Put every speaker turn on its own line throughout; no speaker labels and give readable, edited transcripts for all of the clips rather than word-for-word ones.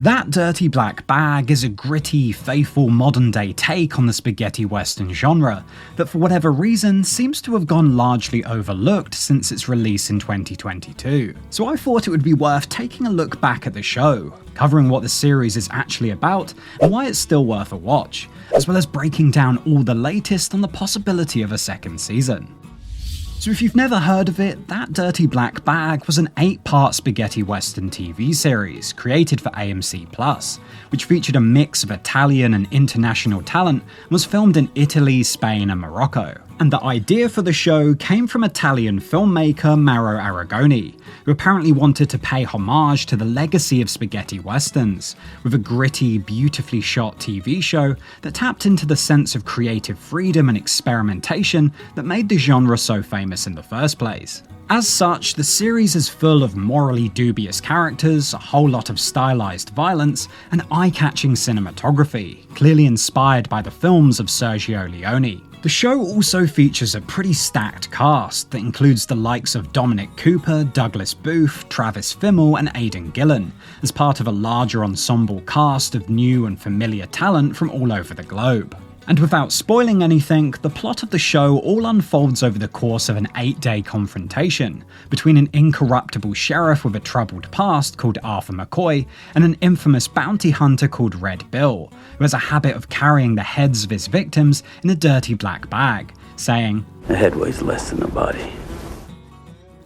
That Dirty Black Bag is a gritty, faithful modern-day take on the spaghetti western genre that for whatever reason seems to have gone largely overlooked since its release in 2022. So I thought it would be worth taking a look back at the show, covering what the series is actually about and why it's still worth a watch, as well as breaking down all the latest on the possibility of a second season. So if you've never heard of it, That Dirty Black Bag was an 8-part spaghetti western TV series created for AMC+, which featured a mix of Italian and international talent and was filmed in Italy, Spain and Morocco. And the idea for the show came from Italian filmmaker Mauro Arrigoni, who apparently wanted to pay homage to the legacy of spaghetti westerns, with a gritty, beautifully shot TV show that tapped into the sense of creative freedom and experimentation that made the genre so famous in the first place. As such, the series is full of morally dubious characters, a whole lot of stylized violence, and eye-catching cinematography, clearly inspired by the films of Sergio Leone. The show also features a pretty stacked cast that includes the likes of Dominic Cooper, Douglas Booth, Travis Fimmel and Aidan Gillen, as part of a larger ensemble cast of new and familiar talent from all over the globe. And without spoiling anything, the plot of the show all unfolds over the course of an 8-day confrontation between an incorruptible sheriff with a troubled past called Arthur McCoy and an infamous bounty hunter called Red Bill, who has a habit of carrying the heads of his victims in a dirty black bag, saying,
"The head weighs less than the body."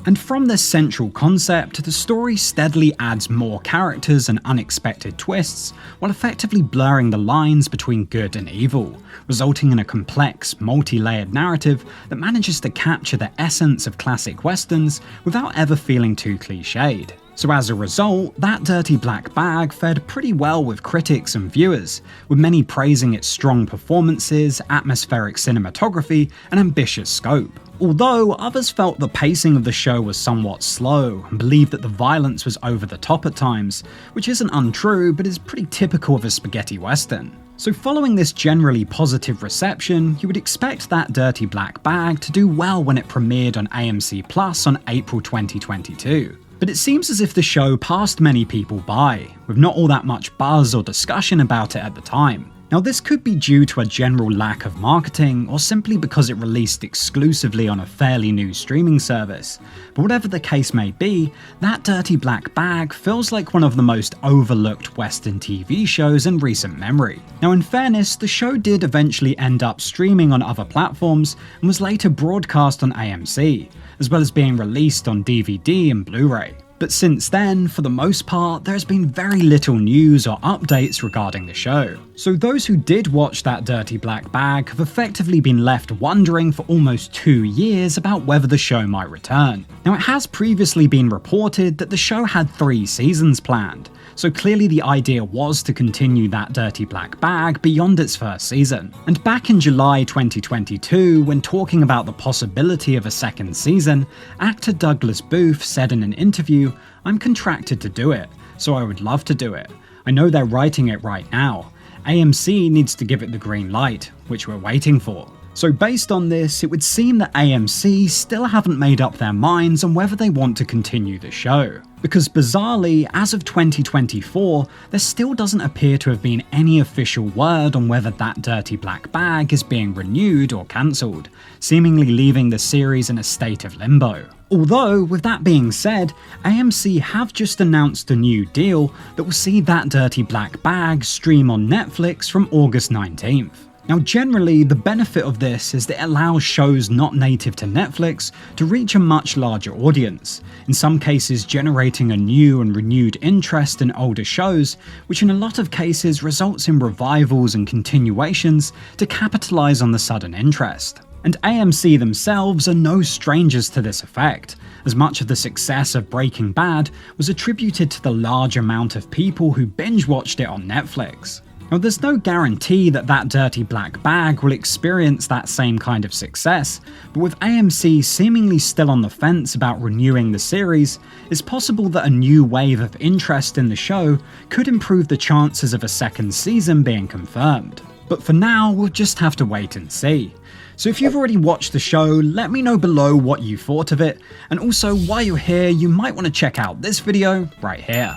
And from this central concept, the story steadily adds more characters and unexpected twists, while effectively blurring the lines between good and evil, resulting in a complex, multi-layered narrative that manages to capture the essence of classic westerns without ever feeling too cliched. So as a result, That Dirty Black Bag fared pretty well with critics and viewers, with many praising its strong performances, atmospheric cinematography, and ambitious scope. Although others felt the pacing of the show was somewhat slow and believed that the violence was over the top at times, which isn't untrue but is pretty typical of a spaghetti western. So following this generally positive reception, you would expect That Dirty Black Bag to do well when it premiered on AMC+ on April 2022. But it seems as if the show passed many people by, with not all that much buzz or discussion about it at the time. Now this could be due to a general lack of marketing, or simply because it released exclusively on a fairly new streaming service. But whatever the case may be, That Dirty Black Bag feels like one of the most overlooked Western TV shows in recent memory. Now in fairness, the show did eventually end up streaming on other platforms and was later broadcast on AMC, as well as being released on DVD and Blu-ray. But since then, for the most part, there has been very little news or updates regarding the show. So those who did watch That Dirty Black Bag have effectively been left wondering for almost 2 years about whether the show might return. Now it has previously been reported that the show had 3 seasons planned, so clearly the idea was to continue That Dirty Black Bag beyond its first season. And back in July 2022, when talking about the possibility of a second season, actor Douglas Booth said in an interview, "I'm contracted to do it, so I would love to do it. I know they're writing it right now. AMC needs to give it the green light, which we're waiting for." So based on this, it would seem that AMC still haven't made up their minds on whether they want to continue the show. Because bizarrely, as of 2024, there still doesn't appear to have been any official word on whether That Dirty Black Bag is being renewed or cancelled, seemingly leaving the series in a state of limbo. Although, with that being said, AMC have just announced a new deal that will see That Dirty Black Bag stream on Netflix from August 19th. Now generally, the benefit of this is that it allows shows not native to Netflix to reach a much larger audience, in some cases generating a new and renewed interest in older shows, which in a lot of cases results in revivals and continuations to capitalise on the sudden interest. And AMC themselves are no strangers to this effect, as much of the success of Breaking Bad was attributed to the large amount of people who binge-watched it on Netflix. Now there's no guarantee that That Dirty Black Bag will experience that same kind of success, but with AMC seemingly still on the fence about renewing the series, it's possible that a new wave of interest in the show could improve the chances of a second season being confirmed. But for now, we'll just have to wait and see. So if you've already watched the show, let me know below what you thought of it, and also while you're here, you might want to check out this video right here.